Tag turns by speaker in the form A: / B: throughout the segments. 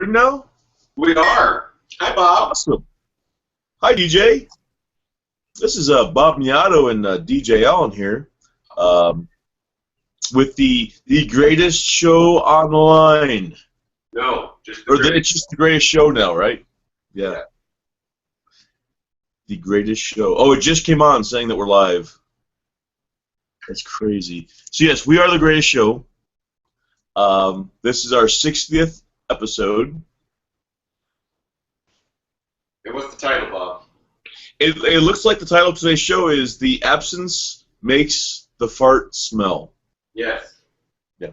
A: No?
B: We are. Hi, Bob.
A: Awesome. Hi, DJ. This is Bob Miato and DJ Allen here with the greatest show online.
B: No, just
A: It's just the greatest show now, right? Yeah. The greatest show. Oh, it just came on saying that we're live. That's crazy. So, yes, we are the greatest show. This is our 60th episode.
B: And what's the title, Bob?
A: It looks like the title of today's show is "The Absence Makes the Fart Smell."
B: Yes.
A: Yeah.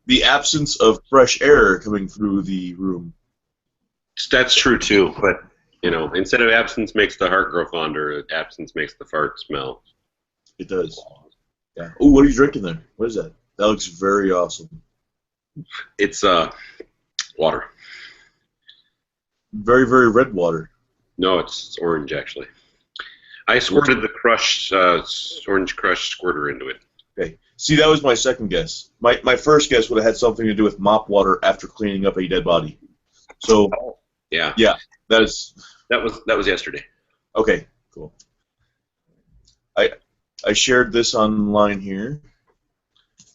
A: The absence of fresh air coming through the room.
B: That's true, too. But, instead of absence makes the heart grow fonder, absence makes the fart smell.
A: It does. Yeah. Oh, what are you drinking there? What is that? That looks very awesome.
B: It's water.
A: Very, very red water.
B: No, it's orange, actually. I squirted the orange crush squirter into it.
A: Okay. See, that was my second guess. My first guess would have had something to do with mop water after cleaning up a dead body. So,
B: yeah,
A: that
B: was yesterday.
A: Okay, cool. I shared this online here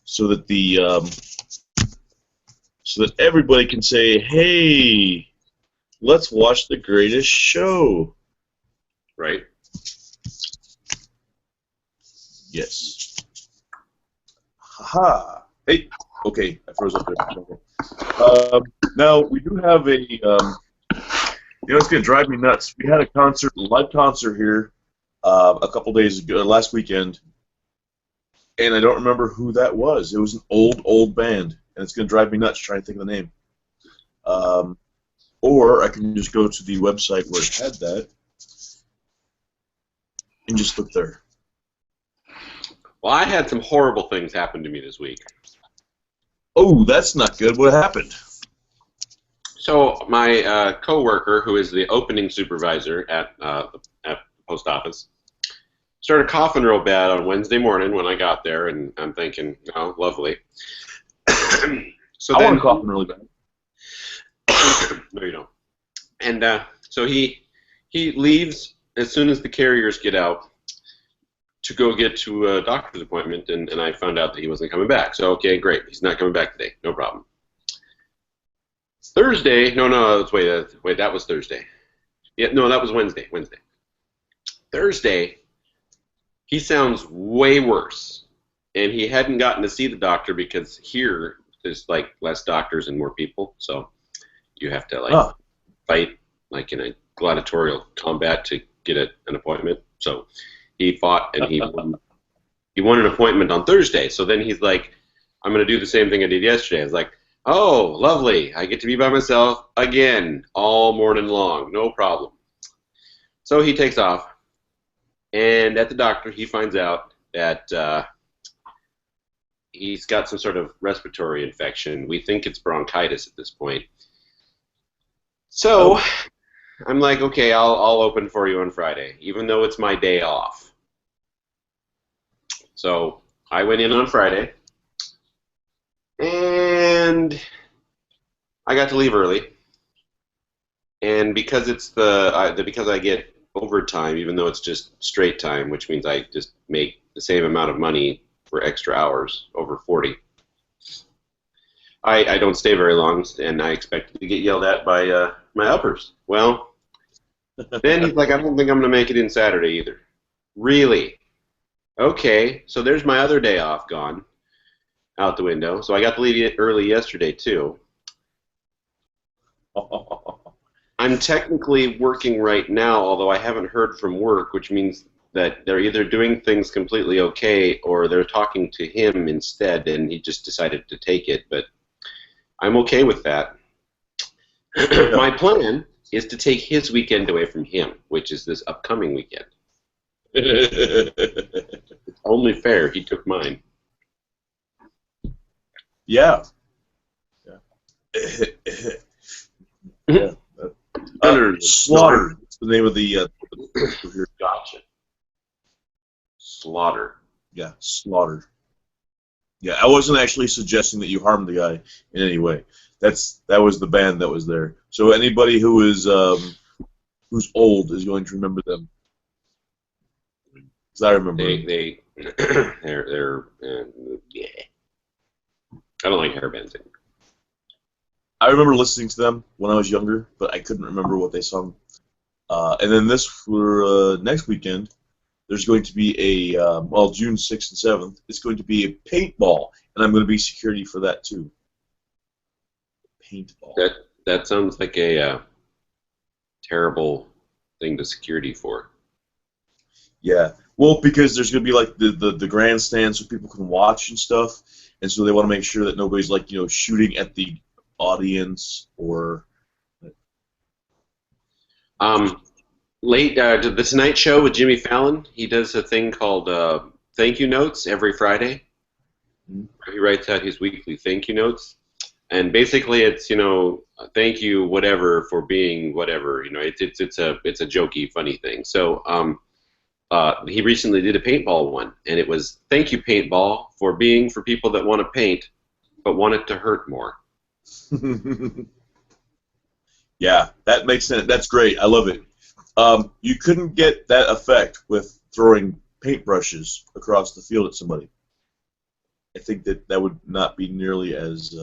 A: so that so that everybody can say, "Hey, let's watch the greatest show."
B: Right?
A: Yes. Haha. Hey. Okay, I froze up there for a second. Now we do have a. It's gonna drive me nuts. We had a live concert here, a couple days ago, last weekend, and I don't remember who that was. It was an old band, and it's gonna drive me nuts trying to think of the name. Or I can just go to the website where it had that and just look there.
B: Well, I had some horrible things happen to me this week.
A: Oh, that's not good. What happened?
B: So my coworker, who is the opening supervisor at the post office, started coughing real bad on Wednesday morning when I got there, and I'm thinking, oh, lovely.
A: I want to cough really bad.
B: No, you don't. And so he leaves as soon as the carriers get out to go get to a doctor's appointment, and I found out that he wasn't coming back. So, okay, great. He's not coming back today. No problem. Thursday, wait, that was Thursday. Yeah, no, that was Wednesday. Thursday, he sounds way worse, and he hadn't gotten to see the doctor because here there's like less doctors and more people, so you have to fight like in a gladiatorial combat to get an appointment. So he fought and he won an appointment on Thursday. So then he's like, I'm going to do the same thing I did yesterday. I was like, oh, lovely. I get to be by myself again all morning long. No problem. So he takes off. And at the doctor, he finds out that he's got some sort of respiratory infection. We think it's bronchitis at this point. So I'm like, okay, I'll open for you on Friday, even though it's my day off. So I went in on Friday, and I got to leave early. And because it's because I get overtime, even though it's just straight time, which means I just make the same amount of money for extra hours, over 40. I don't stay very long, and I expected to get yelled at by my uppers. Well, then he's like, I don't think I'm going to make it in Saturday either. Really? Okay, so there's my other day off gone out the window. So I got to leave early yesterday, too. I'm technically working right now, although I haven't heard from work, which means that they're either doing things completely okay or they're talking to him instead, and he just decided to take it. But I'm okay with that. My plan is to take his weekend away from him, which is this upcoming weekend. It's only fair he took mine.
A: Yeah. Yeah. Slaughter. That's the name of the.
B: Gotcha. Slaughter.
A: Yeah, Slaughter. Yeah, I wasn't actually suggesting that you harm the guy in any way. That was the band that was there. So anybody who is who's old is going to remember them. Because I remember them.
B: Yeah. I don't like hair bands anymore.
A: I remember listening to them when I was younger, but I couldn't remember what they sung. And then this for next weekend, there's going to be a well, June 6th and 7th. It's going to be a paintball, and I'm going to be security for that too. Paintball.
B: That sounds like a terrible thing to security for.
A: Yeah. Well, because there's going to be like the grandstand so people can watch and stuff, and so they want to make sure that nobody's like shooting at the audience or.
B: Late the Tonight Show with Jimmy Fallon. He does a thing called thank you notes every Friday. Mm-hmm. He writes out his weekly thank you notes, and basically it's thank you whatever for being whatever. It's a jokey funny thing. So he recently did a paintball one, and it was thank you paintball for being for people that want to paint but want it to hurt more.
A: Yeah, that makes sense. That's great. I love it. You couldn't get that effect with throwing paintbrushes across the field at somebody. I think that would not be nearly as.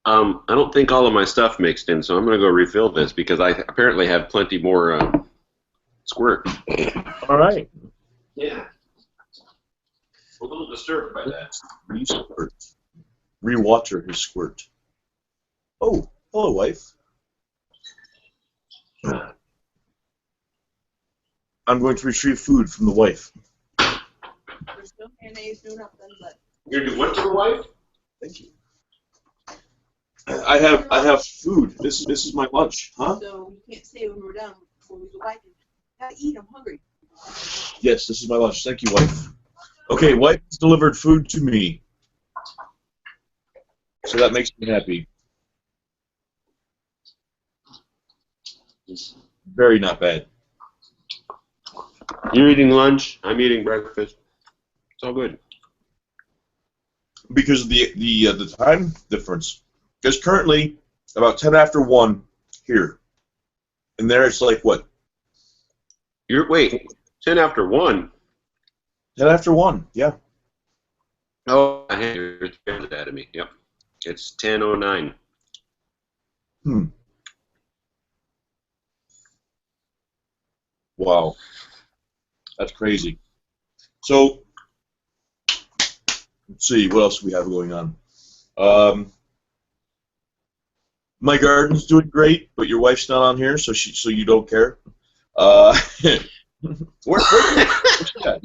B: I don't think all of my stuff mixed in, so I'm going to go refill this because I apparently have plenty more squirt.
A: All right.
B: Yeah. A little disturbed by that.
A: Re-squirt. Re-water his squirt. Oh, hello, wife. I'm going to retrieve food from the wife.
C: There's still mayonnaise, do nothing, but.
B: You're going to do what to the wife?
A: Thank you. I have food. This is my lunch, huh?
C: So you can't say when we're done before we go back. Gotta eat. I'm hungry.
A: Yes, this is my lunch. Thank you, wife. Okay, wife has delivered food to me, so that makes me happy. It's very not bad.
B: You're eating lunch. I'm eating breakfast. It's all good.
A: Because of the time difference. Because currently about 10 after 1 here, and there it's like what?
B: Wait, 10 after 1.
A: 10 after 1, yeah.
B: Oh, you're scared that of me. Yep, it's 10:09.
A: Wow, that's crazy. So, let's see what else we have going on. My garden's doing great, but your wife's not on here, so you don't care. Where's she at?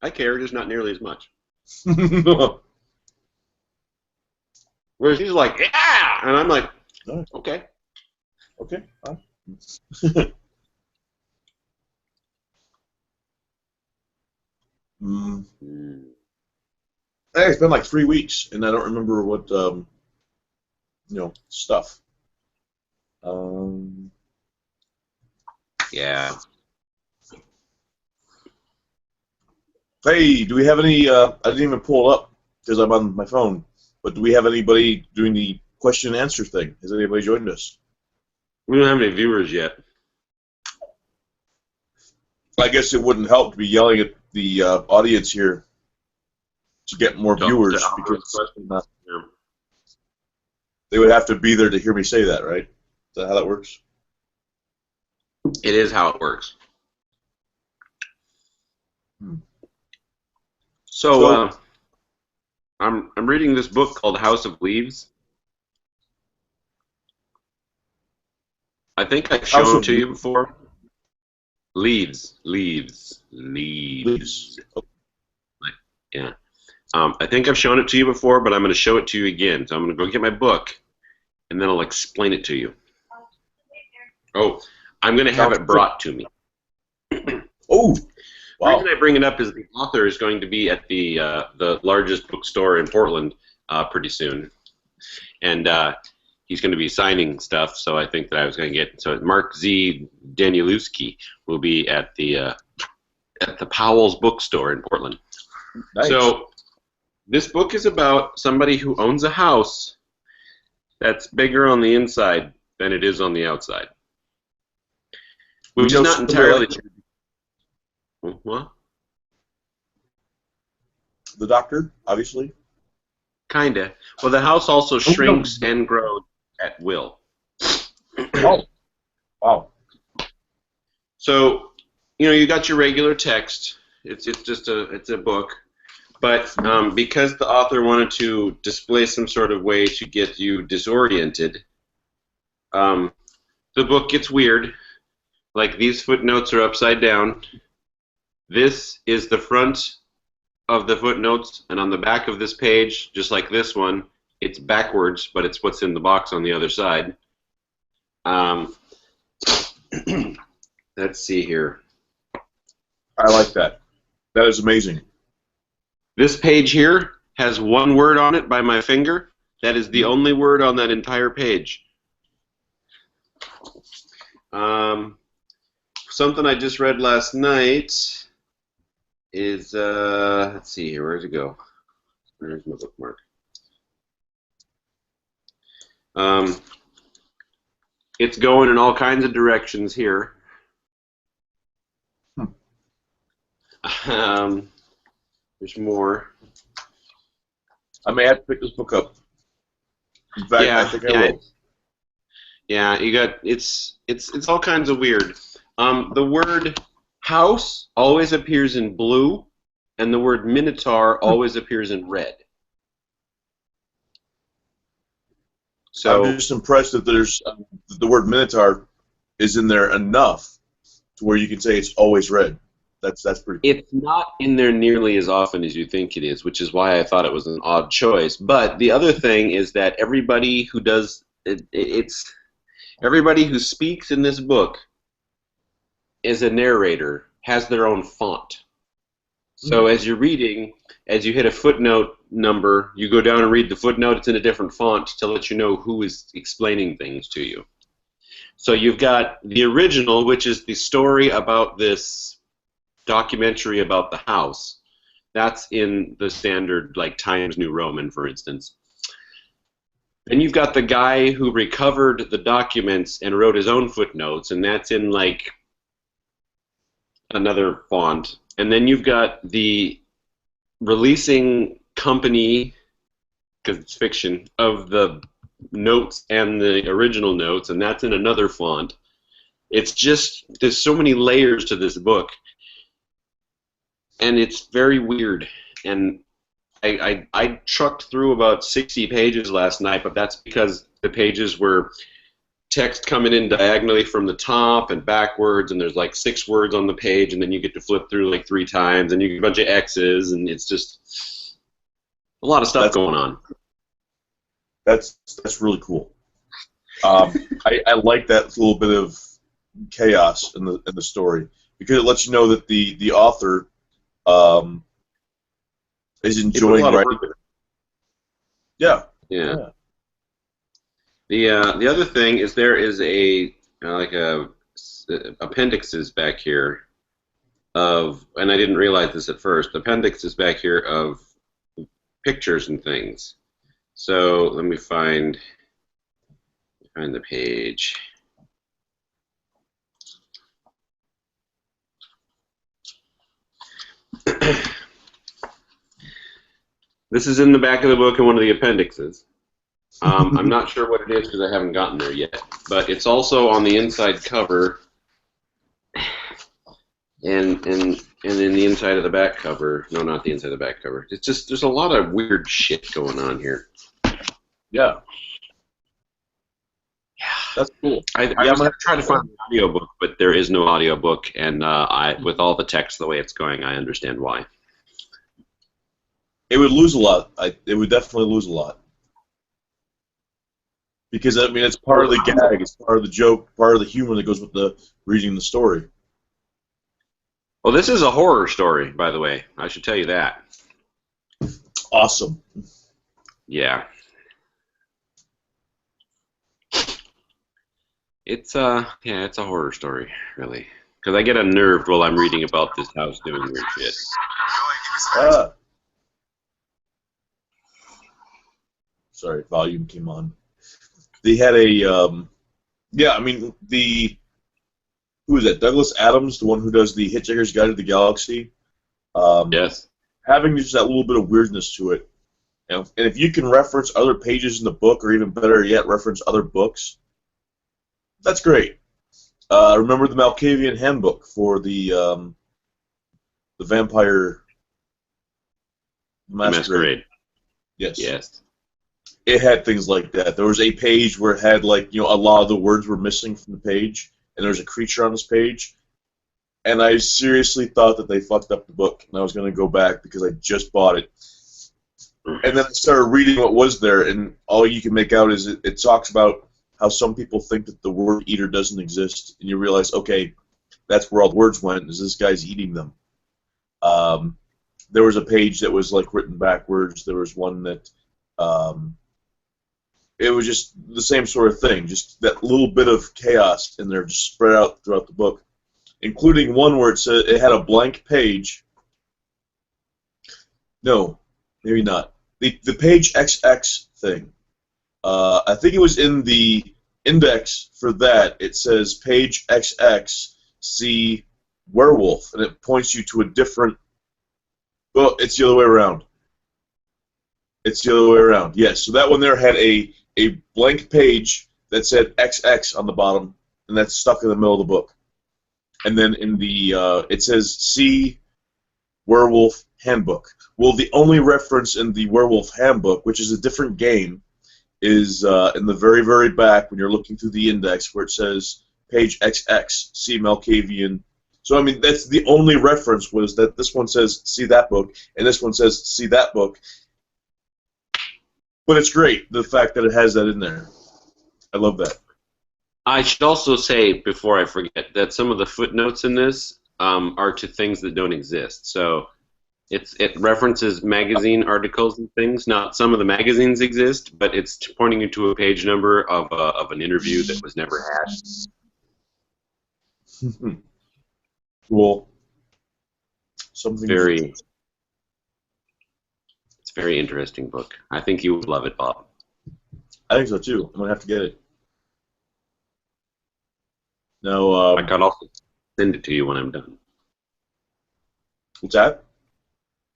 B: I care, just not nearly as much. Where she's like, yeah, and I'm like, okay.
A: Okay. It's been like 3 weeks, and I don't remember what stuff.
B: Yeah.
A: Hey, do we have any? I didn't even pull it up because I'm on my phone. But do we have anybody doing the question and answer thing? Has anybody joined us?
B: We don't have any viewers yet.
A: I guess it wouldn't help to be yelling at the audience here to get more viewers because they would have to be there to hear me say that, right? Is that how that works?
B: It is how it works. So I'm reading this book called House of Leaves. I think I've shown it to you before. Leaves. Yeah. I think I've shown it to you before, but I'm going to show it to you again. So I'm going to go get my book, and then I'll explain it to you. Oh, I'm going to have it brought to me.
A: Oh, wow.
B: The reason I bring it up is the author is going to be at the largest bookstore in Portland pretty soon, and he's going to be signing stuff, so I think that I was going to get. So Mark Z. Danielewski will be at the Powell's bookstore in Portland.
A: Nice.
B: So this book is about somebody who owns a house that's bigger on the inside than it is on the outside, which is not entirely true. What?
A: The doctor, obviously.
B: Kinda. Well, the house also shrinks and grows at will.
A: Oh, wow.
B: So, you got your regular text. It's just a book, but because the author wanted to display some sort of way to get you disoriented, the book gets weird. Like, these footnotes are upside down. This is the front of the footnotes, and on the back of this page, just like this one, it's backwards, but it's what's in the box on the other side. Let's see here.
A: I like that. That is amazing.
B: This page here has one word on it by my finger. That is the only word on that entire page. Something I just read last night is, let's see here, where'd it go? Where's my bookmark? It's going in all kinds of directions here. There's more.
A: I may have to pick this book up. In fact, I think I will.
B: Yeah, you got it's all kinds of weird. The word house always appears in blue, and the word minotaur always appears in red. So
A: I'm just impressed that there's the word minotaur is in there enough to where you can say it's always red. That's pretty cool.
B: It's not in there nearly as often as you think it is, which is why I thought it was an odd choice. But the other thing is that everybody who does everybody who speaks in this book is a narrator, has their own font. So as you're reading, as you hit a footnote number, you go down and read the footnote. It's in a different font to let you know who is explaining things to you. So you've got the original, which is the story about this documentary about the house. That's in the standard, like Times New Roman, for instance. Then you've got the guy who recovered the documents and wrote his own footnotes, and that's in like another font. And then you've got the releasing company, because it's fiction, of the notes and the original notes, and that's in another font. It's just, there's so many layers to this book, and it's very weird. And I trucked through about 60 pages last night, but that's because the pages were text coming in diagonally from the top and backwards, and there's like 6 words on the page, and then you get to flip through like 3 times, and you get a bunch of X's, and it's just a lot of stuff going on.
A: That's really cool. I like that little bit of chaos in the story, because it lets you know that the author is enjoying writing. Yeah.
B: The other thing is there is a appendixes back here of, and I didn't realize this at first, appendixes back here of pictures and things. So let me find the page. This is in the back of the book in one of the appendixes. I'm not sure what it is because I haven't gotten there yet, but it's also on the inside cover, and in the inside of the back cover. No, not the inside of the back cover. It's just, there's a lot of weird shit going on here.
A: Yeah. That's cool.
B: I'm going to try to find an audiobook, but there is no audiobook, and with all the text the way it's going, I understand why.
A: It would lose a lot. It would definitely lose a lot. Because, I mean, it's part of the gag, it's part of the joke, part of the humor that goes with the reading the story.
B: Well, this is a horror story, by the way. I should tell you that.
A: Awesome.
B: Yeah. it's a horror story, really. Because I get unnerved while I'm reading about this house doing weird shit.
A: Ah, sorry, volume came on. They had yeah, I mean, who is that? Douglas Adams, the one who does the Hitchhiker's Guide to the Galaxy.
B: Yes.
A: Having just that little bit of weirdness to it. You know? And if you can reference other pages in the book, or even better yet, reference other books, that's great. Remember the Malkavian Handbook for the Vampire Masquerade? Yes.
B: Yes.
A: It had things like that. There was a page where it had, like, a lot of the words were missing from the page, and there was a creature on this page. And I seriously thought that they fucked up the book, and I was going to go back because I just bought it. And then I started reading what was there, and all you can make out is it talks about how some people think that the word eater doesn't exist, and you realize, okay, that's where all the words went, is this guy's eating them. There was a page that was, like, written backwards. There was one that, it was just the same sort of thing, just that little bit of chaos in there just spread out throughout the book, including one where it said it had a blank page. No, maybe not. The page XX thing. I think it was in the index for that. It says page XX, see werewolf, and it points you to a different. Well, it's the other way around. It's the other way around. Yes. So that one there had a blank page that said XX on the bottom, and that's stuck in the middle of the book. And then in the it says see werewolf handbook. Well, the only reference in the Werewolf Handbook, which is a different game, is in the very, very back when you're looking through the index where it says page XX, see Malkavian. So, I mean, that's the only reference, was that this one says see that book, and this one says see that book. But it's great, the fact that it has that in there. I love that.
B: I should also say, before I forget, that some of the footnotes in this are to things that don't exist. So it references magazine articles and things. Not some of the magazines exist, but it's pointing you to a page number of an interview that was never had.
A: Cool. Something
B: It's a very interesting book. I think you would love it, Bob.
A: I think so too. I'm gonna have to get it. No.
B: I could also send it to you when I'm done.
A: What's that?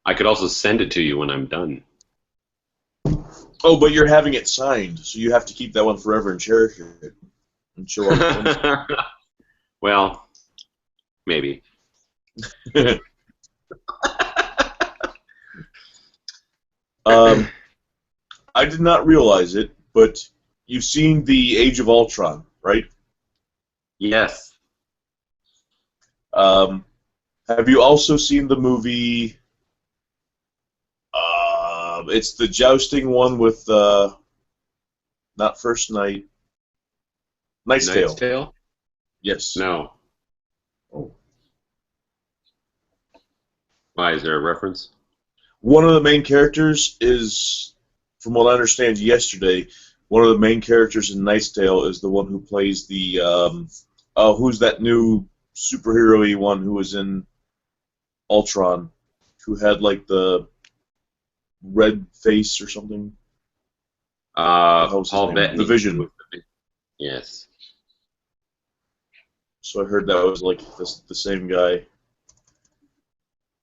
B: I could also send it to you when I'm done.
A: Oh, but you're having it signed, so you have to keep that one forever and cherish it and show off.
B: Well, maybe.
A: I did not realize it, but you've seen the Age of Ultron, right?
B: Yes.
A: Have you also seen the movie? It's the jousting one with not First Night. Knight's Tale.
B: Knight's Tale?
A: Yes.
B: No.
A: Oh.
B: Why, is there a reference?
A: One of the main characters is, from what I understand yesterday, one of the main characters in Knight's Tale is the one who plays the, who's that new superhero-y one who was in Ultron, who had, like, the red face or something?
B: Paul Bettany.
A: The Vision.
B: Yes.
A: So I heard that was, like, the same guy.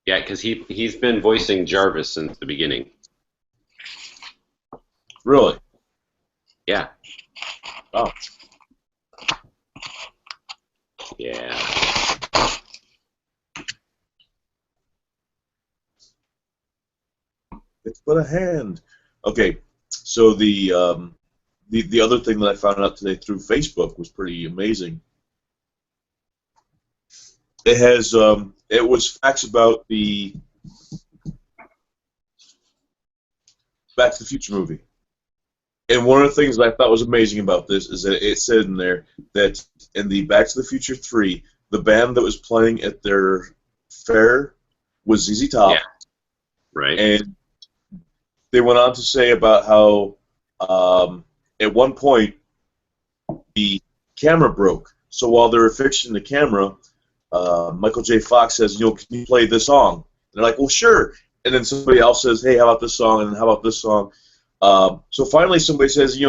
B: Yeah, because he's been voicing Jarvis since the beginning.
A: Really?
B: Yeah.
A: Oh.
B: Yeah.
A: It's but a hand. Okay, so the other thing that I found out today through Facebook was pretty amazing. It has it was facts about the Back to the Future movie. And one of the things that I thought was amazing about this is that it said in there that in the Back to the Future 3, the band that was playing at their fair was ZZ Top.
B: Yeah. Right.
A: And they went on to say about how at one point the camera broke. So while they were fixing the camera, Michael J. Fox says, can you play this song? And they're like, well, sure. And then somebody else says, hey, how about this song? And how about this song? So finally somebody says,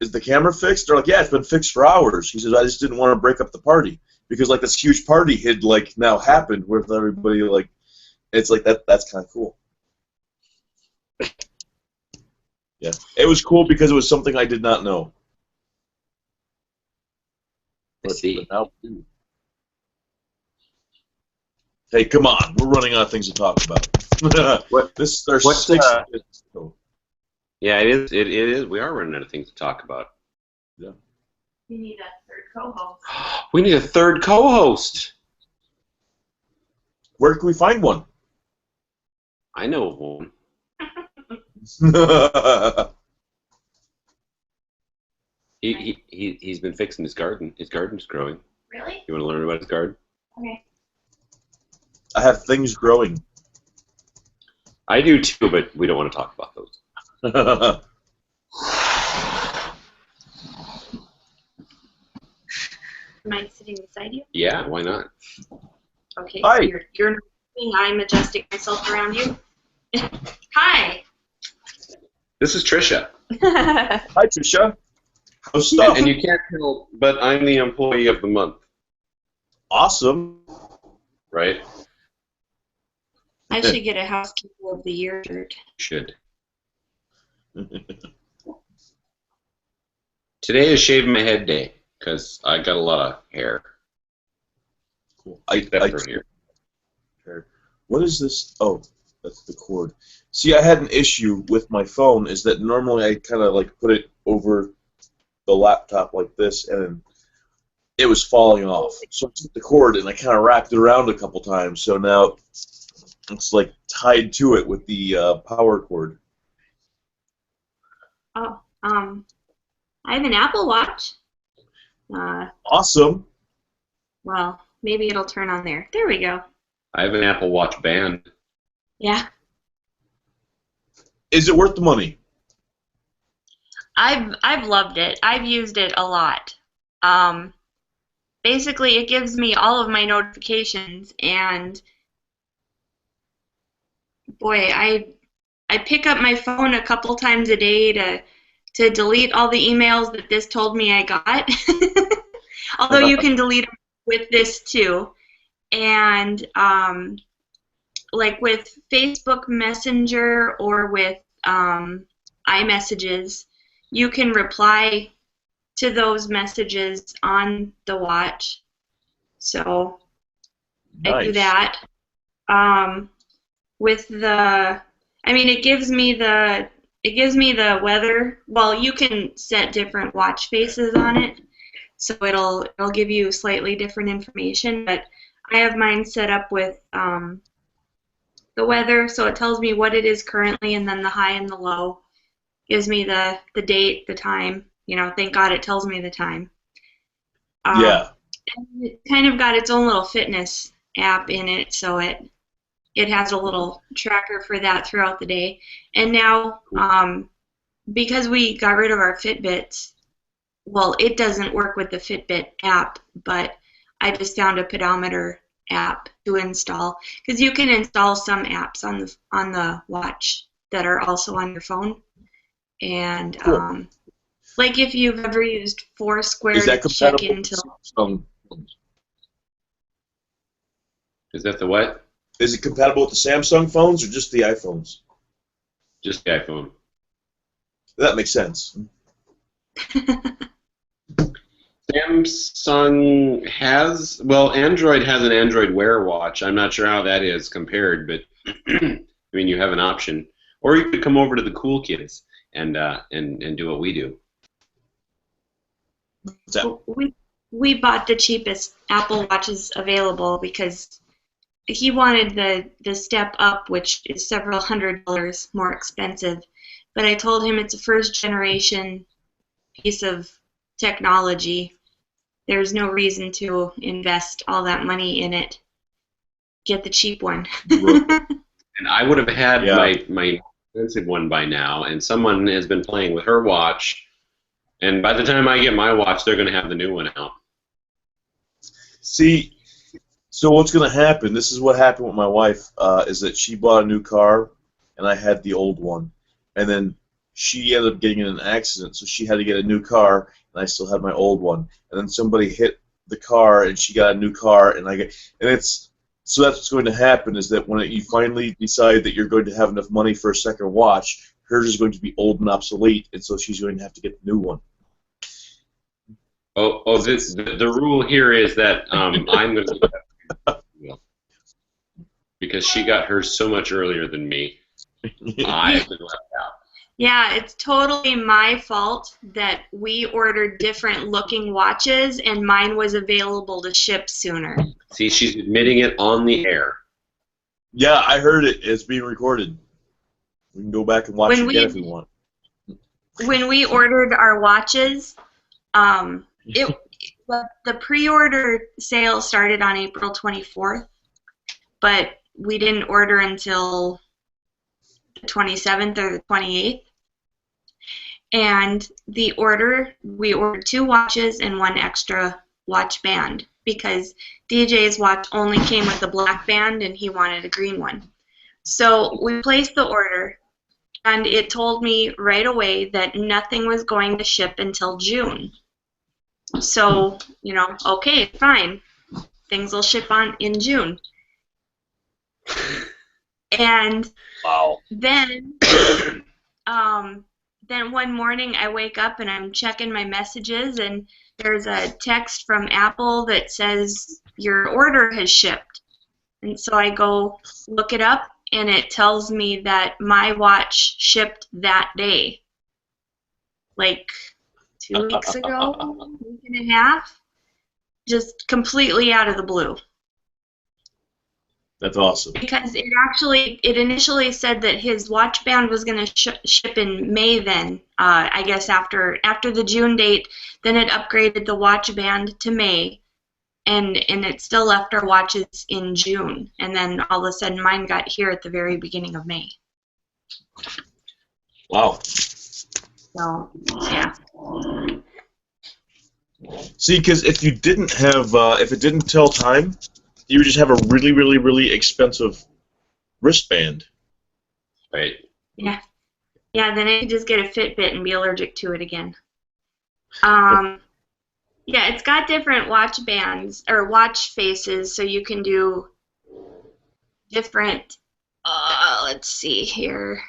A: is the camera fixed? They're like, yeah, it's been fixed for hours. He says, I just didn't want to break up the party. Because, like, this huge party had, like, now happened with everybody, like, it's like, that's kind of cool. Yeah. It was cool because it was something I did not know.
B: I see.
A: But now, hey, come on. We're running out of things to talk about. This is our sixth.
B: Yeah, it is. We are running out of things to talk about.
A: Yeah.
D: We need a third co-host.
B: We need a third co-host.
A: Where can we find one?
B: I know of one. He's been fixing his garden. His garden's growing.
D: Really?
B: You want to learn about his garden?
D: Okay.
A: I have things growing.
B: I do too, but we don't want to talk about those.
D: Am I sitting beside you?
B: Yeah, why not?
D: Okay.
A: Hi.
D: So you're not moving, I'm adjusting myself around you. Hi.
B: This is Tricia.
A: Hi, Tricia. How's stuff?
B: And you can't tell, but I'm the employee of the month.
A: Awesome.
B: Right?
D: I should get a housekeeper of the year shirt.
B: Should. Today is shave my head day because I got a lot of hair.
A: Cool.
B: Here.
A: What is this? Oh, that's the cord. See, I had an issue with my phone. Is that normally I kind of like put it over the laptop like this, and it was falling off. So I took the cord and I kind of wrapped it around a couple times. So now it's like tied to it with the power cord.
D: Oh, I have an Apple Watch.
A: Awesome.
D: Well, maybe it'll turn on there. There we go.
B: I have an Apple Watch band.
D: Yeah.
A: Is it worth the money?
D: I've loved it. I've used it a lot. Basically, it gives me all of my notifications, and boy, I pick up my phone a couple times a day to delete all the emails that this told me I got. Although you can delete them with this too. And like with Facebook Messenger or with iMessages, you can reply to those messages on the watch. So
A: Nice.
D: I do that. With the, I mean, it gives me the weather. Well, you can set different watch faces on it, so it'll give you slightly different information. But I have mine set up with the weather, so it tells me what it is currently, and then the high and the low. Gives me the date, the time. You know, thank God it tells me the time.
A: Yeah.
D: And it kind of got its own little fitness app in it, so it has a little tracker for that throughout the day. And now, because we got rid of our Fitbits, well, it doesn't work with the Fitbit app, but I just found a pedometer app to install, because you can install some apps on the watch that are also on your phone. And
A: Cool.
D: like if you've ever used Foursquare
A: Is that
D: to check
A: compatible
D: into.
A: with Samsung phones?
B: Is that the what?
A: Is it compatible with the Samsung phones or just the iPhones?
B: Just the iPhone.
A: That makes sense.
B: Samsung has, well, Android has an Android Wear watch. I'm not sure how that is compared, but I mean, you have an option. Or you could come over to the Cool Kids and do what we do.
D: We bought the cheapest Apple Watches available because he wanted the step up, which is several $100s more expensive. But I told him it's a first generation piece of technology. There's no reason to invest all that money in it. Get the cheap one.
B: And I would have had my expensive one by now, and someone has been playing with her watch And by the time I get my watch, they're going to have the new one out.
A: See, so what's going to happen, this is what happened with my wife, is that she bought a new car, and I had the old one. And then she ended up getting in an accident, so she had to get a new car, and I still had my old one. And then somebody hit the car, and she got a new car, and so that's what's going to happen, is that when you finally decide that you're going to have enough money for a second watch, hers is going to be old and obsolete, and so she's going to have to get the new one.
B: The rule here is that I'm going to because she got hers so much earlier than me. I've been left out.
D: Yeah, it's totally my fault that we ordered different looking watches and mine was available to ship sooner.
B: See, she's admitting it on the air.
A: Yeah, I heard it. It's being recorded. We can go back and watch it again if we want.
D: When we ordered our watches, the pre-order sale started on April 24th, but we didn't order until the 27th or the 28th. And we ordered 2 watches and 1 extra watch band because DJ's watch only came with a black band and he wanted a green one. So we placed the order, and it told me right away that nothing was going to ship until June. So, okay, fine. Things will ship in June. And
A: wow.
D: Then one morning I wake up and I'm checking my messages and there's a text from Apple that says your order has shipped. And so I go look it up and it tells me that my watch shipped that day. Like 2 weeks ago, a week and a half. Just completely out of the blue.
A: That's awesome.
D: Because it initially said that his watch band was going to ship in May then, I guess after the June date, then it upgraded the watch band to May, and it still left our watches in June, and then all of a sudden mine got here at the very beginning of May.
A: Wow.
D: So, yeah.
A: See, because if you didn't have, if it didn't tell time, you would just have a really, really, really expensive wristband.
B: Right.
D: Yeah. Yeah, then I could just get a Fitbit and be allergic to it again. Yeah, it's got different watch bands, or watch faces, so you can do different, let's see here.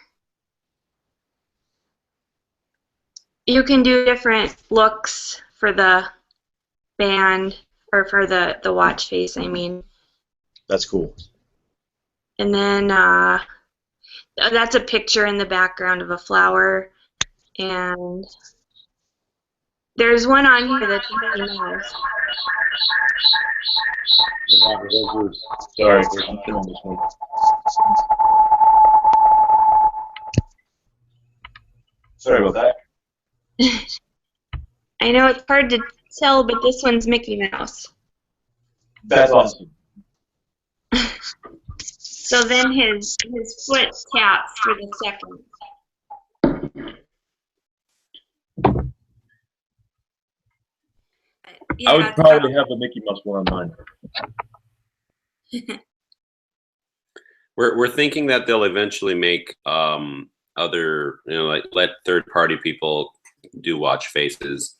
D: You can do different looks for the band, or for the watch face, I mean.
A: That's cool.
D: And then that's a picture in the background of a flower. And there's one on here that's Mickey Mouse.
A: Sorry, I'm filming this one. Sorry about that.
D: I know it's hard to tell, but this one's Mickey Mouse.
A: That's awesome.
D: So then his foot taps for the second. Yeah,
A: I would probably have the Mickey Mouse one on mine.
B: We're thinking that they'll eventually make other, like let third-party people do watch faces.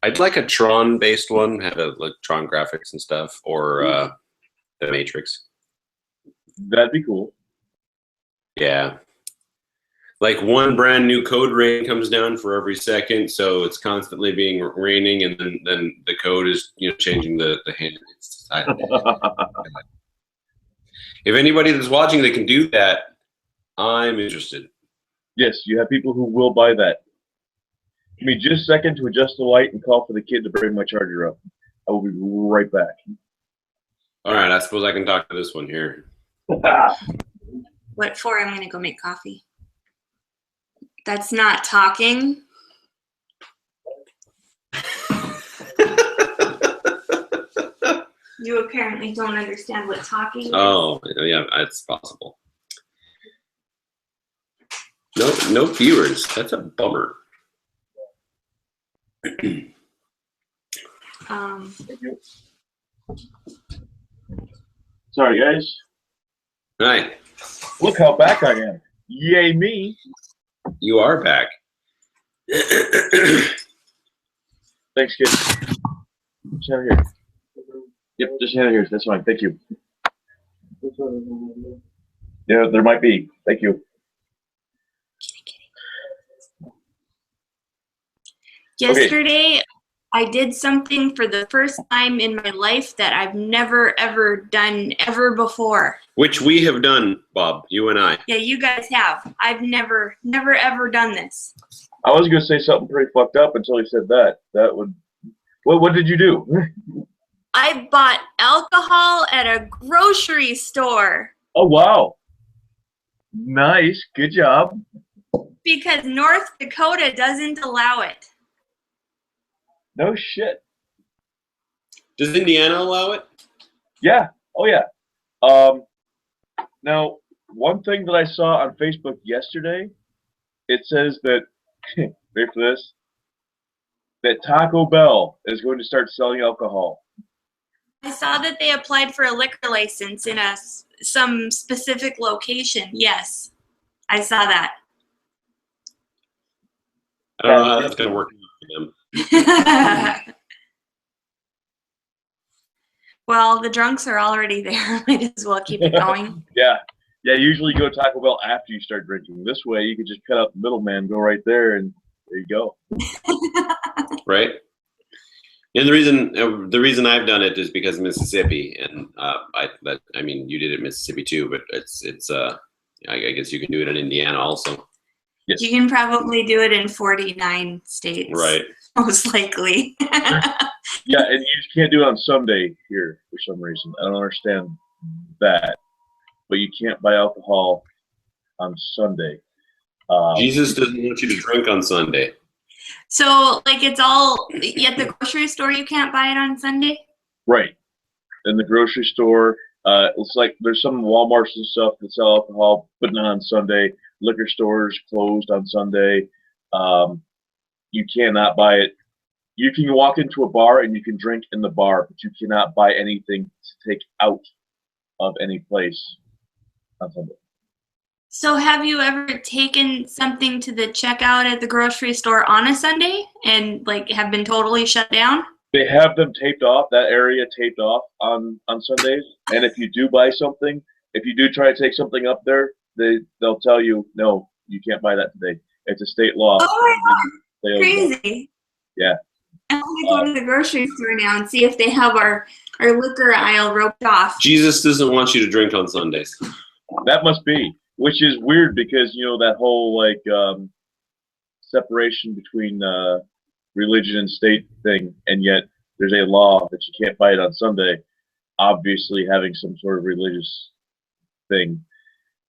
B: I'd like a Tron-based one, have like Tron graphics and stuff, or the Matrix.
A: That'd be cool.
B: Yeah. Like one brand new code rain comes down for every second, so it's constantly being raining, and then the code is changing the hand. If anybody that's watching that can do that, I'm interested.
A: Yes, you have people who will buy that. Give me just a second to adjust the light and call for the kid to bring my charger up. I will be right back.
B: All right, I suppose I can talk to this one here.
D: What for? I'm going to go make coffee. That's not talking. You apparently don't understand what talking is.
B: Oh, yeah, it's possible. No viewers. That's a bummer.
A: Thank you. Sorry, guys.
B: Right.
A: Look how back I am. Yay me.
B: You are back.
A: Thanks, kid. Just hand it here. Yep, just hand it here. That's fine. Thank you. Yeah, there might be. Thank you.
D: Yesterday, I did something for the first time in my life that I've never, ever done ever before.
B: Which we have done, Bob, you and I.
D: Yeah, you guys have. I've never, ever done this.
A: I was going to say something pretty fucked up until he said that. That would. What did you do?
D: I bought alcohol at a grocery store.
A: Oh, wow. Nice. Good job.
D: Because North Dakota doesn't allow it.
A: No shit.
B: Does Indiana allow it?
A: Yeah. Oh, yeah. Now, one thing that I saw on Facebook yesterday, it says that, wait for this, that Taco Bell is going to start selling alcohol.
D: I saw that they applied for a liquor license in some specific location. Yes, I saw that.
B: I don't know how that's going to work for them.
D: Well, the drunks are already there. Might as well keep it going.
A: Yeah. Yeah, usually you go to Taco Bell after you start drinking. This way, you can just cut out the middleman, go right there, and there you go.
B: Right? And the reason I've done it is because Mississippi, and I mean you did it in Mississippi too, but I guess you can do it in Indiana also.
A: Yes.
D: You can probably do it in 49 states.
B: Right.
D: Most likely.
A: Yeah, and you just can't do it on Sunday here for some reason. I don't understand that. But you can't buy alcohol on Sunday.
B: Jesus doesn't want you to drink on Sunday.
D: So, like, it's all at the grocery store. You can't buy it on Sunday.
A: Right. In the grocery store, it's like there's some Walmarts and stuff that sell alcohol, but not on Sunday. Liquor stores closed on Sunday. You cannot buy it. You can walk into a bar and you can drink in the bar, but you cannot buy anything to take out of any place on Sunday.
D: So have you ever taken something to the checkout at the grocery store on a Sunday and like have been totally shut down?
A: They have them taped off, that area taped off on Sundays. And if you do buy something, if you do try to take something up there, they'll tell you, no, you can't buy that today. It's a state law.
D: Oh my God, crazy.
A: Yeah.
D: I'm going to go to the grocery store now and see if they have our liquor aisle roped off.
B: Jesus doesn't want you to drink on Sundays.
A: That must be, which is weird because, you know, that whole, like, separation between religion and state thing, and yet there's a law that you can't buy it on Sunday, obviously having some sort of religious thing.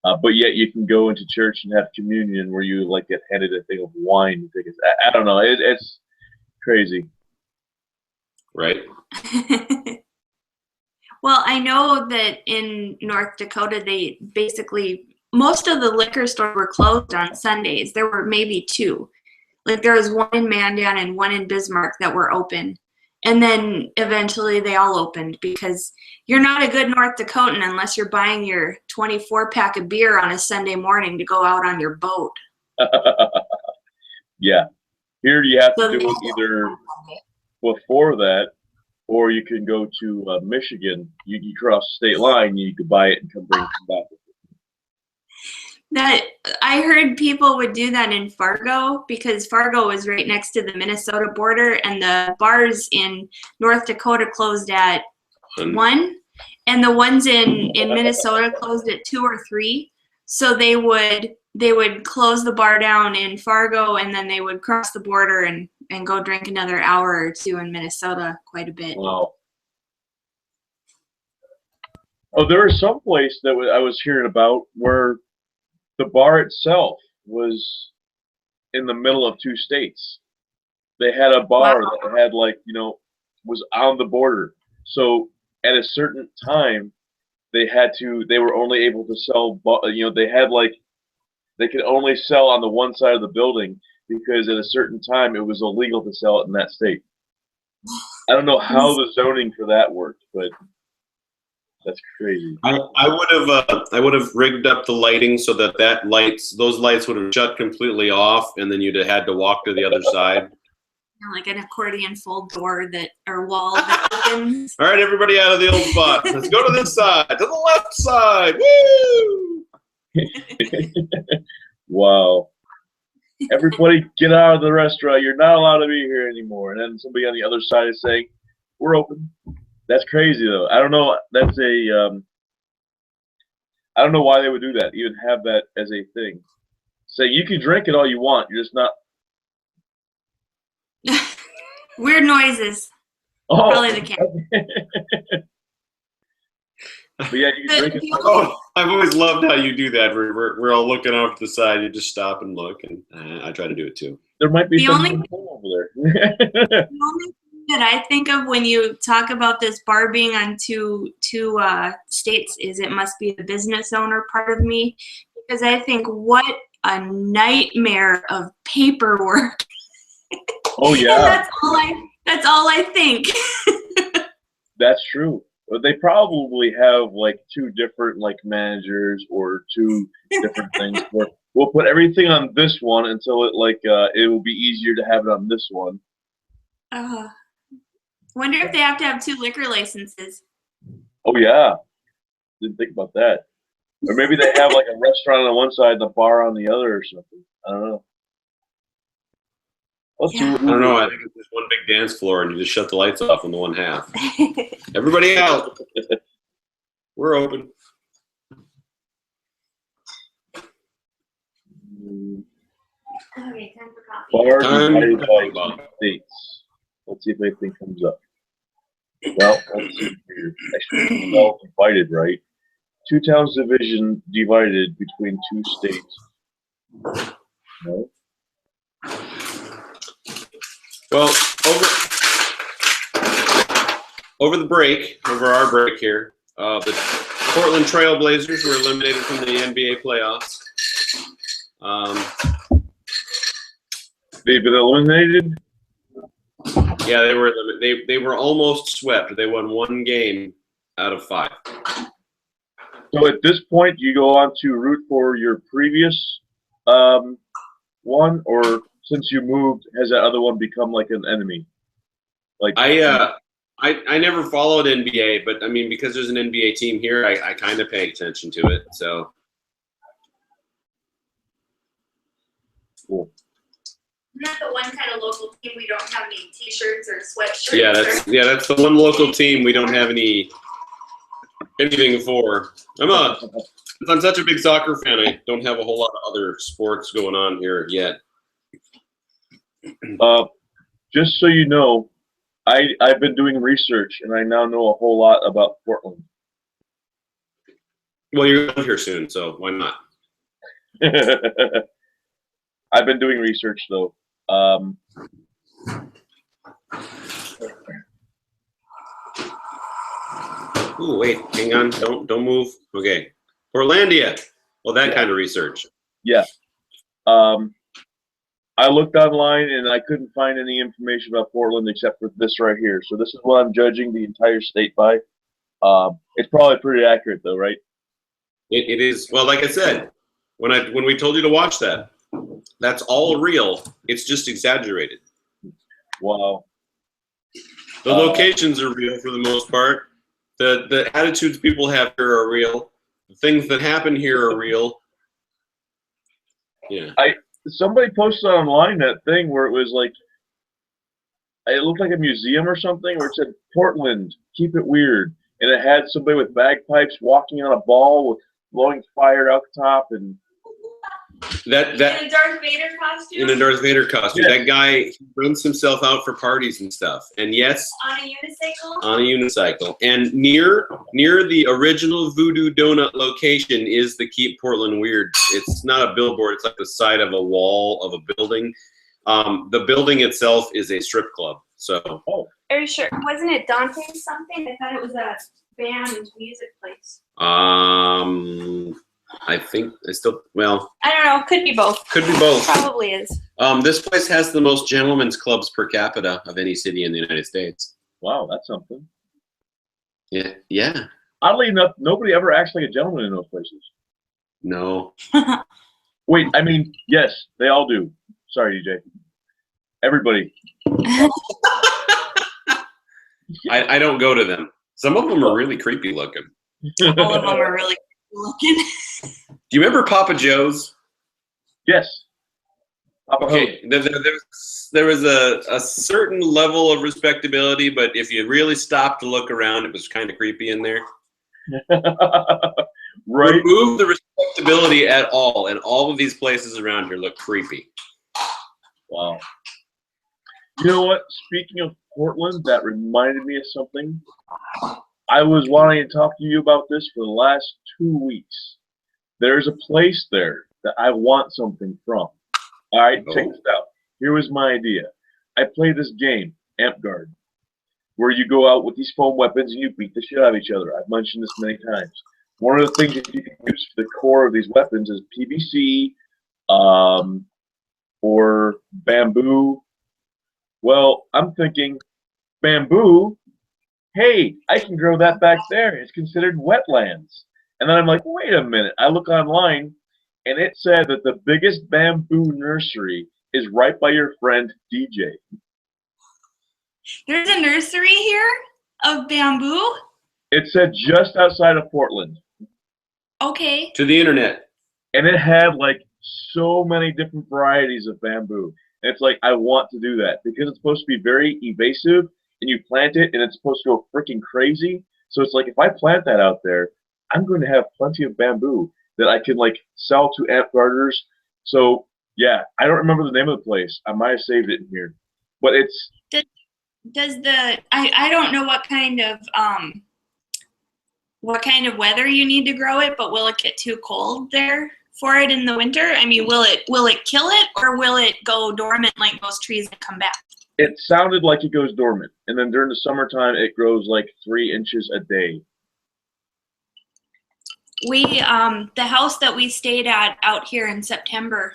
A: But yet you can go into church and have communion where you, like, get handed a thing of wine. I don't know. It's crazy.
B: Right.
D: Well, I know that in North Dakota, they basically, most of the liquor stores were closed on Sundays. There were maybe two. Like there was one in Mandan and one in Bismarck that were open. And then eventually they all opened because you're not a good North Dakotan unless you're buying your 24-pack of beer on a Sunday morning to go out on your boat.
A: Yeah. Here you have to do it either before that, or you can go to Michigan. You cross the state line, you could buy it and come back.
D: That I heard people would do that in Fargo because Fargo is right next to the Minnesota border, and the bars in North Dakota closed at 1, and the ones in Minnesota closed at 2 or 3. So they would close the bar down in Fargo, and then they would cross the border and go drink another hour or two in Minnesota quite a bit.
A: Wow. Oh, there was some place that I was hearing about where the bar itself was in the middle of 2 states. They had a bar that had, like, you know, was on the border. So at a certain time, they were only able to sell, you know, they had, like, they could only sell on the one side of the building, because at a certain time it was illegal to sell it in that state. I don't know how the zoning for that worked, but that's crazy.
B: I would have rigged up the lighting so that those lights would have shut completely off, and then you'd have had to walk to the other side.
D: Like an accordion fold door or wall that opens.
B: All right, everybody out of the old spot. Let's go to this side, to the left side. Woo!
A: Wow. Everybody get out of the restaurant. You're not allowed to be here anymore. And then somebody on the other side is saying, we're open. That's crazy, though. I don't know. That's I don't know why they would do that, even have that as a thing. Say, you can drink it all you want. You're just not.
D: Weird noises.
A: Oh.
D: Probably the cat.
A: But yeah, you can drink it.
B: Oh, I've always loved how you do that. We're all looking off to the side. You just stop and look, and I try to do it too.
A: There might be something over there.
D: The only thing that I think of when you talk about this bar being on two states is it must be the business owner part of me, because I think what a nightmare of paperwork.
A: Oh yeah.
D: That's all I think.
A: That's true. But they probably have like two different like managers or two different things where we'll put everything on this one until it it will be easier to have it on this one.
D: Wonder if they have to have 2 liquor licenses.
A: Oh yeah. Didn't think about that. Or maybe they have like a restaurant on one side and a bar on the other or something. I don't know.
D: Yeah.
B: I don't know. I think it's just one big dance floor, and you just shut the lights off in the one half. Everybody out. We're open.
D: Okay, time for coffee.
A: Bars
B: Time
A: divided
B: for
A: by
B: coffee.
A: states. Let's see if anything comes up. Well, let's see here. Actually, well divided, right? 2 towns division divided between 2 states. No.
B: Well, over our break here, the Portland Trail Blazers were eliminated from the NBA playoffs.
A: They've been eliminated?
B: Yeah, they were almost swept. They won 1 game out of 5.
A: So at this point, you go on to root for your previous one, or since you moved, has that other one become like an enemy? Like
B: I never followed NBA, but I mean, because there's an NBA team here, I kind of pay attention to it. So
A: cool.
D: Isn't that the one kind of local team we don't have any T-shirts or sweatshirts?
B: Yeah, that's the one local team we don't have anything for. I'm such a big soccer fan. I don't have a whole lot of other sports going on here yet.
A: Just so you know, I've been doing research, and I now know a whole lot about Portland.
B: Well, you're out here soon, so why not?
A: I've been doing research, though.
B: Ooh, wait, hang on, don't move. Okay, Portlandia. Well, that kind of research.
A: Yeah. I looked online and I couldn't find any information about Portland except for this right here. So this is what I'm judging the entire state by. It's probably pretty accurate, though, right?
B: It is. Well, like I said, when we told you to watch that, that's all real. It's just exaggerated.
A: Wow.
B: The locations are real for the most part. The attitudes people have here are real. The things that happen here are real. Yeah.
A: Somebody posted online that thing where it was like, it looked like a museum or something, where it said Portland, keep it weird, and it had somebody with bagpipes walking on a ball with blowing fire out the top, and
B: that
D: in a Darth Vader costume.
B: In a Darth Vader costume,
A: Yeah.
B: That guy runs himself out for parties and stuff. And yes,
D: On a unicycle.
B: on a unicycle. And near the original Voodoo Donut location is the Keep Portland Weird. It's not a billboard. It's like the side of a wall of a building. The building itself is a strip club. So.
D: Are you sure? Wasn't it Dante something? I thought it was a band music place.
B: I I think it's still, well,
D: I don't know. Could be both.
B: could be both.
D: Probably is.
B: This place has the most gentlemen's clubs per capita of any city in the United States.
A: Wow, that's something.
B: Yeah. Yeah.
A: Oddly enough, nobody ever acts like a gentleman in those places.
B: No.
A: Wait, I mean, yes, they all do. Sorry, DJ. Everybody.
B: I don't go to them. Some of them are really creepy looking.
D: All of them are really cool looking.
B: Do you remember Papa Joe's?
A: Yes. Papa
B: Okay, there was a certain level of respectability, but if you really stopped to look around, it was kind of creepy in there.
A: Right.
B: Remove the respectability at all, and all of these places around here look creepy.
A: Wow. You know what? Speaking of Portland, that reminded me of something. I was wanting to talk to you about this for the last 2 weeks. There's a place there that I want something from. All right, check this out. Here was my idea. I play this game, Amp Guard, where you go out with these foam weapons and you beat the shit out of each other. I've mentioned this many times. One of the things that you can use for the core of these weapons is PVC or bamboo. Well, I'm thinking bamboo. Hey, I can grow that back there. It's considered wetlands. And then I'm like, wait a minute. I look online, and it said that the biggest bamboo nursery is right by your friend DJ.
D: There's a nursery here of bamboo?
A: It said just outside of Portland.
D: Okay.
B: To the internet.
A: And it had like so many different varieties of bamboo. And it's like, I want to do that because it's supposed to be very evasive, and you plant it and it's supposed to go freaking crazy. So it's like, if I plant that out there, I'm going to have plenty of bamboo that I can like sell to amp gardeners. So yeah, I don't remember the name of the place. I might have saved it in here, but it's.
D: Does the I don't know what kind of weather you need to grow it, but will it get too cold there for it in the winter? I mean, will it kill it, or will it go dormant like most trees and come back?
A: It sounded like it goes dormant, and then during the summertime it grows like 3 inches a day.
D: We the house that we stayed at out here in September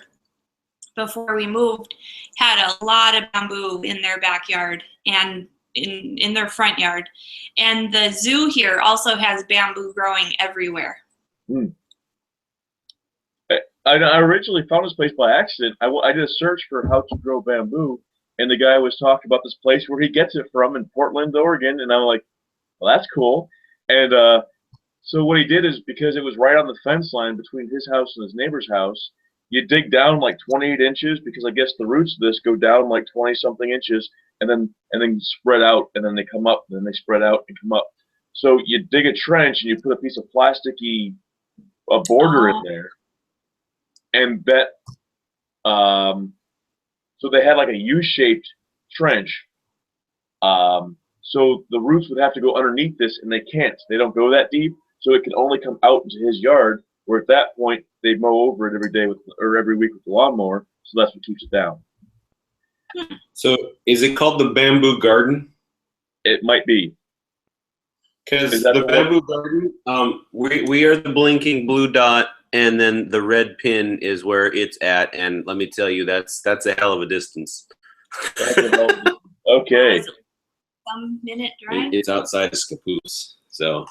D: before we moved had a lot of bamboo in their backyard and in their front yard. And the zoo here also has bamboo growing everywhere.
A: I originally found this place by accident. I did a search for how to grow bamboo, and the guy was talking about this place where he gets it from in Portland, Oregon, and I'm like, well, that's cool. And so what he did is, because it was right on the fence line between his house and his neighbor's house, you dig down like 28 inches, because I guess the roots of this go down like 20-something inches, and then spread out, and then they come up, and then they spread out and come up. So you dig a trench, and you put a piece of plasticky border in there, and that, so they had like a U-shaped trench. So the roots would have to go underneath this, and they can't. They don't go that deep, so it can only come out into his yard, where at that point, they mow over it every day every week with the lawnmower, so that's what keeps it down.
B: So is it called the Bamboo Garden?
A: It might be.
B: Because the Bamboo Garden, we are the blinking blue dot, and then the red pin is where it's at, and let me tell you, that's a hell of a distance.
A: Okay.
D: Some minute drive.
B: It's outside of Scappoose, so.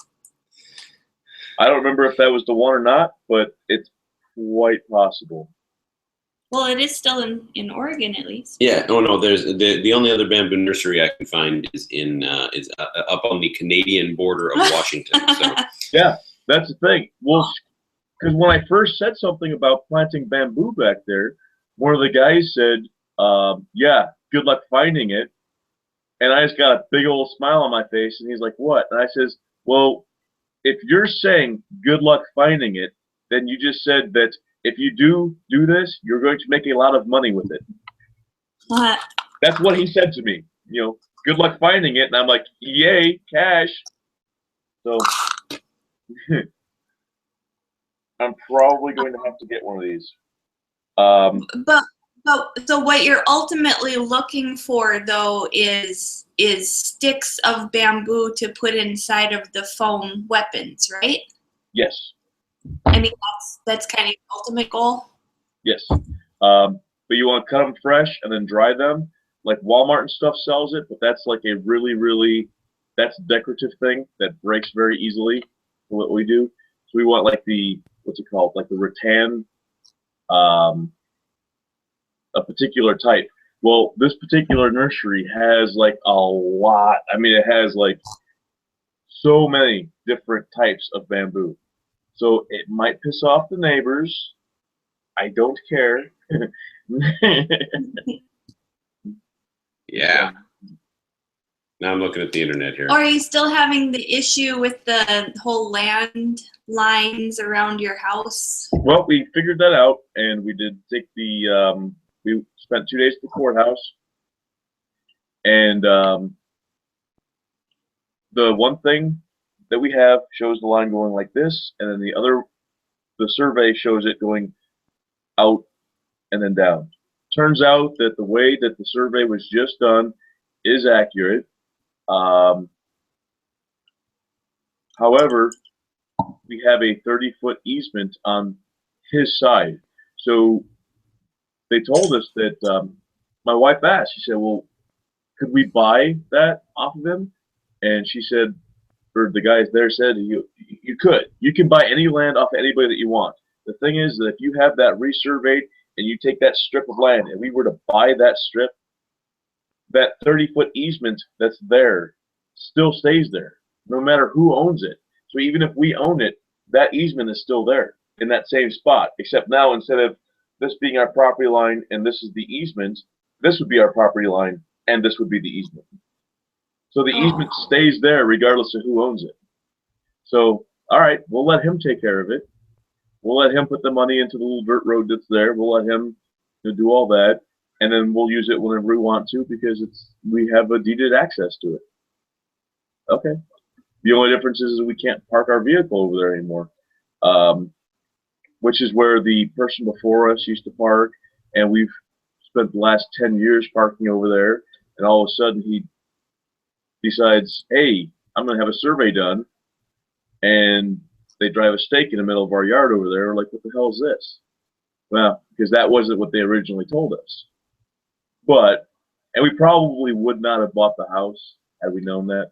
A: I don't remember if that was the one or not, but it's quite possible.
D: Well, it is still in Oregon, at least.
B: Yeah. Oh no. There's the only other bamboo nursery I can find is up on the Canadian border of Washington. So.
A: Yeah, that's the thing. Well, because when I first said something about planting bamboo back there, one of the guys said, "Yeah, good luck finding it." And I just got a big old smile on my face, and he's like, "What?" And I says, "Well, if you're saying good luck finding it, then you just said that if you do this, you're going to make a lot of money with it."
D: What?
A: That's what he said to me. You know, good luck finding it. And I'm like, yay, cash. So I'm probably going to have to get one of these.
D: But so what you're ultimately looking for, though, is sticks of bamboo to put inside of the foam weapons, right?
A: Yes.
D: I mean, that's kind of the ultimate goal.
A: Yes. But you want to cut them fresh and then dry them. Like Walmart and stuff sells it, but that's like a really, that's a decorative thing that breaks very easily for what we do. So we want like the, what's it called? Like the rattan, a particular type. Well, this particular nursery has like a lot. I mean, it has like so many different types of bamboo. So it might piss off the neighbors. I don't care.
B: Yeah. Now I'm looking at the internet here.
D: Or are you still having the issue with the whole land lines around your house?
A: Well, we figured that out, and we did take the. We spent 2 days at the courthouse, and the one thing that we have shows the line going like this, and then the survey shows it going out and then down. Turns out that the way that the survey was just done is accurate. However, we have a 30-foot easement on his side. So they told us that my wife asked, she said, well, could we buy that off of him? And she said, or the guys there said, you could. You can buy any land off of anybody that you want. The thing is that if you have that resurveyed and you take that strip of land and we were to buy that strip, that 30-foot easement that's there still stays there, no matter who owns it. So even if we own it, that easement is still there in that same spot, except now instead of this being our property line and this is the easement, this would be our property line and this would be the easement. So the easement stays there regardless of who owns it. So, all right, we'll let him take care of it. We'll let him put the money into the little dirt road that's there. We'll let him do all that, and then we'll use it whenever we want to because we have a deeded access to it. Okay. The only difference is we can't park our vehicle over there anymore, which is where the person before us used to park, and we've spent the last 10 years parking over there, and all of a sudden he decides, hey, I'm going to have a survey done, and they drive a stake in the middle of our yard over there. We're like, what the hell is this? Well, because that wasn't what they originally told us. And we probably would not have bought the house had we known that.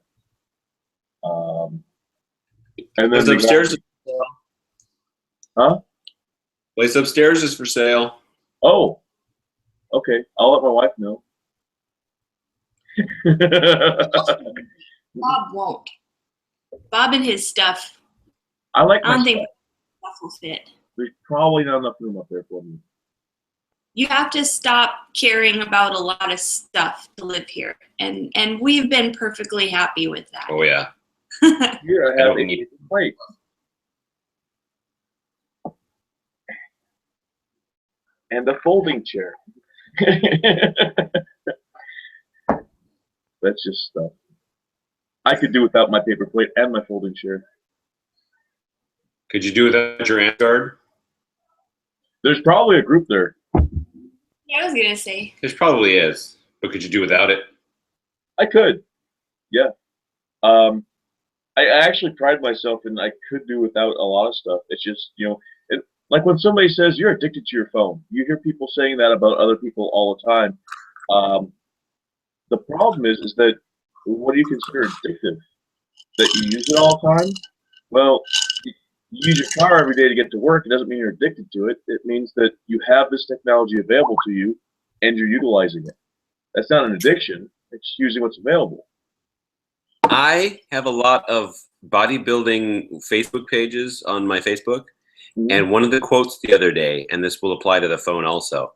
A: And then
B: upstairs.
A: Huh?
B: Place upstairs is for sale.
A: Oh, okay. I'll let my wife know.
D: Bob won't. Bob and his stuff.
A: I like
D: I
A: my
D: don't
A: stuff.
D: think stuff will fit.
A: There's probably not enough room up there for me.
D: You have to stop caring about a lot of stuff to live here, and we've been perfectly happy with that.
B: Oh yeah.
A: Here I have a plate. And a folding chair. That's just stuff. I could do without my paper plate and my folding chair.
B: Could you do without your ant guard?
A: There's probably a group there.
D: Yeah, I was gonna say.
B: There probably is, but could you do without it?
A: I could. Yeah. I actually pride myself in I could do without a lot of stuff. It's just, like when somebody says you're addicted to your phone, you hear people saying that about other people all the time. The problem is that what do you consider addictive? That you use it all the time? Well, you use your car every day to get to work. It doesn't mean you're addicted to it. It means that you have this technology available to you and you're utilizing it. That's not an addiction. It's using what's available.
B: I have a lot of bodybuilding Facebook pages on my Facebook, and one of the quotes the other day, and this will apply to the phone also,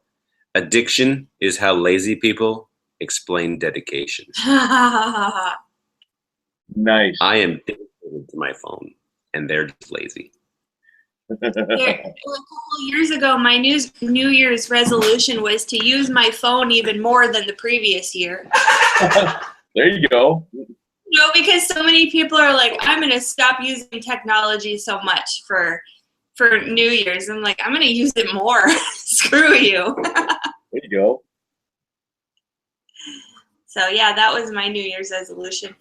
B: addiction is how lazy people explain dedication.
A: Nice.
B: I am dedicated to my phone, and they're just lazy.
D: A couple years ago, my New Year's resolution was to use my phone even more than the previous year.
A: There you go.
D: Because so many people are like, I'm going to stop using technology so much for New Year's. I'm like, I'm going to use it more. Screw you.
A: There you go.
D: So, yeah, that was my New Year's resolution.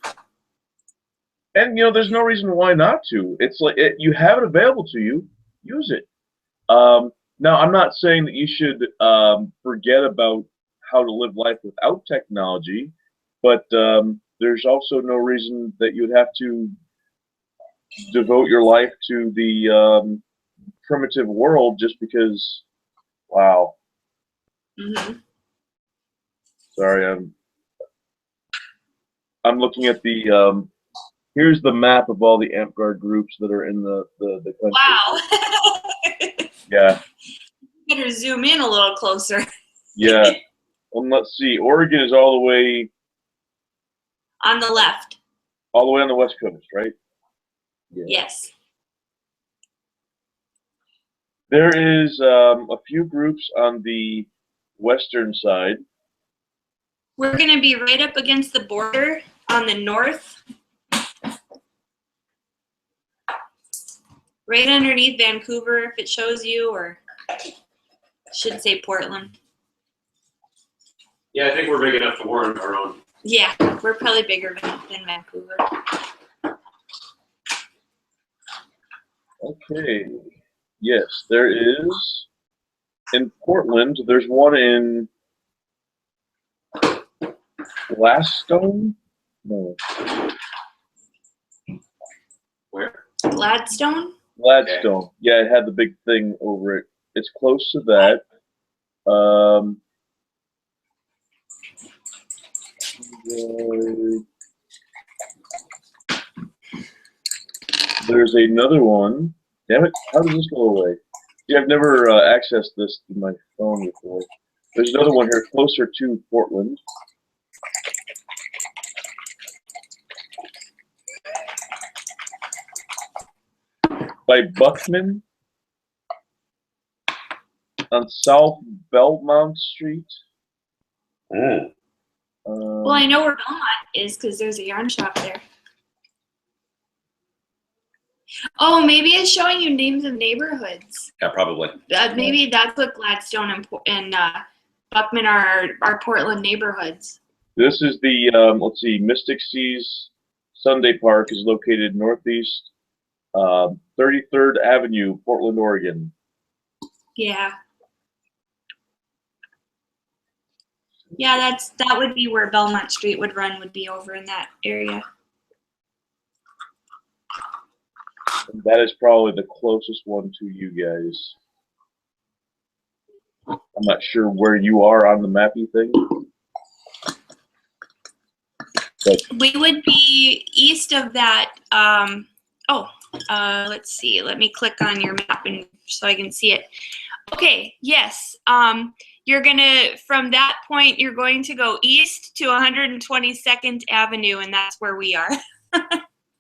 A: And, there's no reason why not to. It's like you have it available to you. use it. Now, I'm not saying that you should forget about how to live life without technology, but there's also no reason that you'd have to devote your life to the primitive world just because. Wow.
D: Mhm.
A: Sorry, I'm looking at the. Here's the map of all the AmpGuard groups that are in the country.
D: Wow.
A: Yeah.
D: Better zoom in a little closer.
A: Yeah. Well, let's see. Oregon is all the way
D: On the left.
A: on the west coast, right? Yeah.
D: Yes.
A: There is a few groups on the western side.
D: We're going to be right up against the border on the north. Right underneath Vancouver, if it shows you, or should say Portland.
B: Yeah, I think we're big enough to warrant our own.
D: Yeah, we're probably bigger than Vancouver.
A: Okay. Yes, there is. In Portland, there's one in Gladstone? No.
B: Where?
D: Gladstone?
A: Gladstone. Okay. Yeah, it had the big thing over it. It's close to that. There's another one. Damn it, how does this go away? Yeah, I've never accessed this to my phone before. There's another one here closer to Portland. By Buckman on South Belmont Street.
B: Mm.
D: Well, I know where Belmont is because there's a yarn shop there. Oh, maybe it's showing you names of neighborhoods.
B: Yeah, probably.
D: Maybe that's what Gladstone and Buckman are Portland neighborhoods.
A: This is the, let's see, Mystic Seas Sunday Park is located northeast 33rd Avenue, Portland, Oregon.
D: Yeah. Yeah, that would be where Belmont Street would run, would be over in that area.
A: And that is probably the closest one to you guys. I'm not sure where you are on the mappy thing. But
D: we would be east of that. Let's see. Let me click on your map and so I can see it. Okay, yes. You're gonna, from that point, you're going to go east to 122nd Avenue, and that's where we are.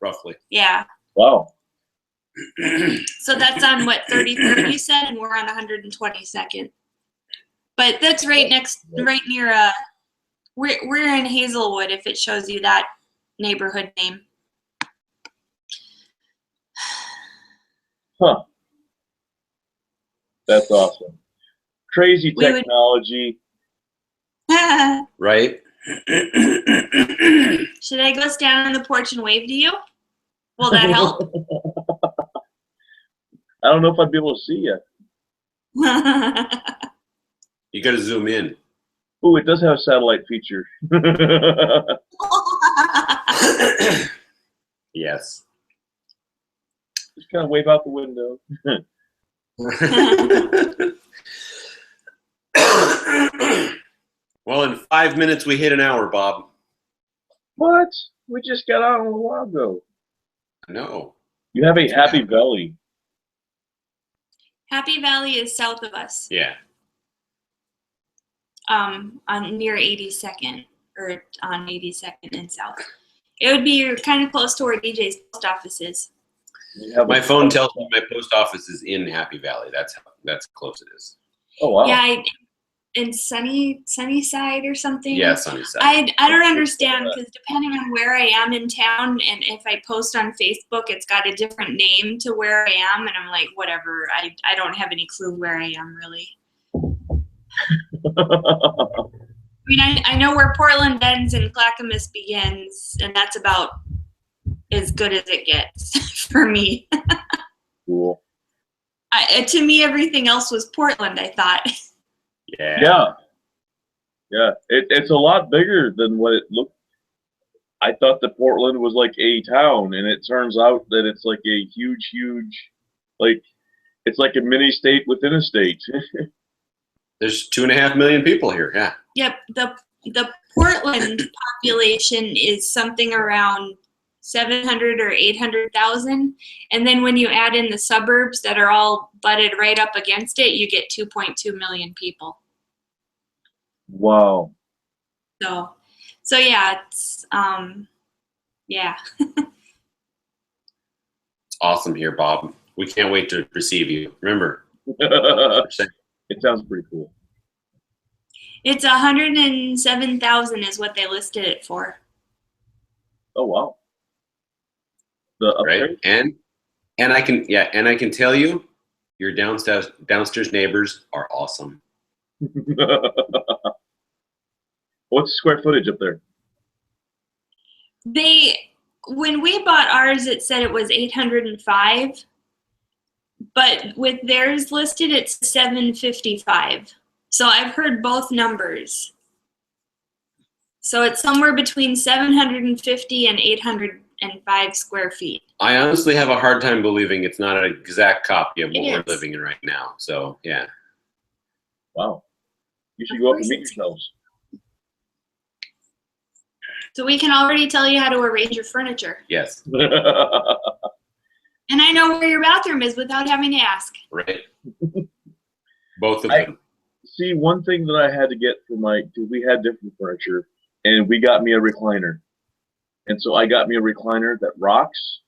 B: Roughly.
D: Yeah.
A: Wow.
D: So that's on what, 33rd you said, and we're on 122nd. But that's right near we're in Hazelwood, if it shows you that neighborhood name.
A: Huh. That's awesome. Crazy technology.
B: Right?
D: Should I go stand on the porch and wave to you? Will that help?
A: I don't know if I'd be able to see you.
B: You got to zoom in.
A: Ooh, it does have a satellite feature.
B: Yes.
A: Just kind of wave out the window.
B: Well, in 5 minutes we hit an hour, Bob.
A: What? We just got out a little while ago.
B: No.
A: You have a Happy Valley.
D: Happy Valley is south of us.
B: Yeah.
D: On near 82nd, or on 82nd and south. It would be kind of close to where DJ's post office is.
B: My phone tells me my post office is in Happy Valley. That's close it is.
A: Oh wow.
D: Yeah, in Sunnyside or something.
B: Yeah, Sunnyside.
D: I don't understand because depending on where I am in town, and if I post on Facebook, it's got a different name to where I am, and I'm like, whatever. I don't have any clue where I am really. I mean, I know where Portland ends and Clackamas begins, and that's about as good as it gets for me.
A: Cool.
D: To me, everything else was Portland, I thought.
A: Yeah. It's a lot bigger than what it looked. I thought that Portland was like a town, and it turns out that it's like a huge, like it's like a mini state within a state.
B: There's 2.5 million people here. Yeah.
D: Yep, the Portland population is something around 700 or 800,000, and then when you add in the suburbs that are all butted right up against it, you get 2.2 million people.
A: Wow.
D: So yeah, it's yeah.
B: It's awesome here, Bob. We can't wait to receive you. Remember.
A: It sounds pretty cool.
D: It's 107,000 is what they listed it for.
A: Oh wow. The upstairs?
B: Right. And I can tell you, your downstairs neighbors are awesome.
A: What's the square footage up there?
D: When we bought ours, it said it was 805, but with theirs listed, it's 755. So I've heard both numbers. So it's somewhere between 750 and 805 square feet.
B: I honestly have a hard time believing it's not an exact copy of what
D: It
B: we're
D: is.
B: living in right now. So yeah.
A: Wow. You should go up and meet yourselves.
D: So we can already tell you how to arrange your furniture.
B: Yes.
D: And I know where your bathroom is without having to ask.
B: Right. Both of them.
A: See, one thing that I had to get for because we had different furniture, and we got me a recliner. And so I got me a recliner that rocks,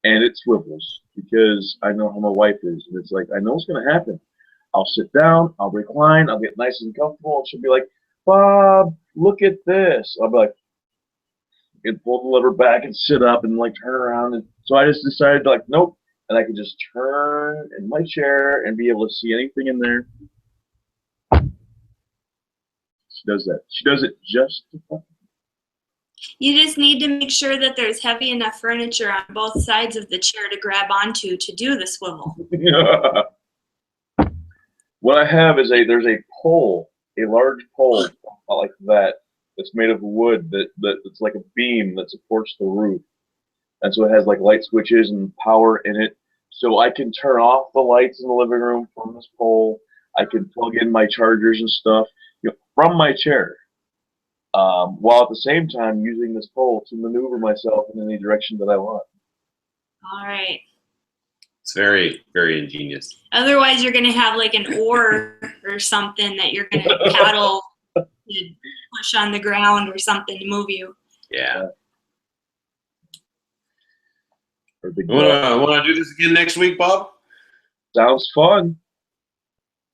A: and it swivels, because I know how my wife is. And it's like, I know what's going to happen. I'll sit down, I'll recline, I'll get nice and comfortable, and she'll be like, Bob, look at this. I'll be like, and pull the lever back and sit up and like turn around. And so I just decided like, nope. And I could just turn in my chair and be able to see anything in there. She does that. She does it just to fun.
D: You just need to make sure that there's heavy enough furniture on both sides of the chair to grab onto to do the swivel.
A: What I have is there's a pole, a large pole like that. It's made of wood that's like a beam that supports the roof. And so it has like light switches and power in it. So I can turn off the lights in the living room from this pole. I can plug in my chargers and stuff, from my chair. While at the same time using this pole to maneuver myself in any direction that I want.
D: All right.
B: It's very, very ingenious.
D: Otherwise, you're going to have like an oar or something that you're going to paddle to push on the ground or something to move you.
B: Yeah. Want to do this again next week, Bob?
A: Sounds fun.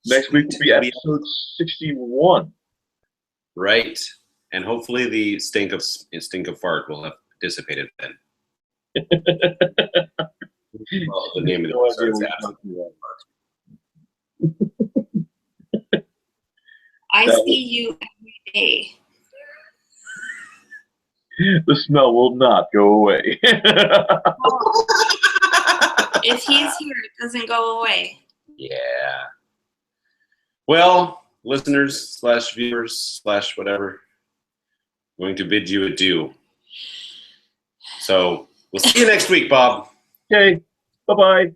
A: Next week will be episode 61.
B: Right. And hopefully the stink of fart will have dissipated then. Well, the name of the episode.
D: I see you every day.
A: The smell will not go away.
D: If he's here, it doesn't go away.
B: Yeah. Well, listeners / viewers / whatever, I'm going to bid you adieu. So we'll see you next week, Bob.
A: Okay. Bye-bye.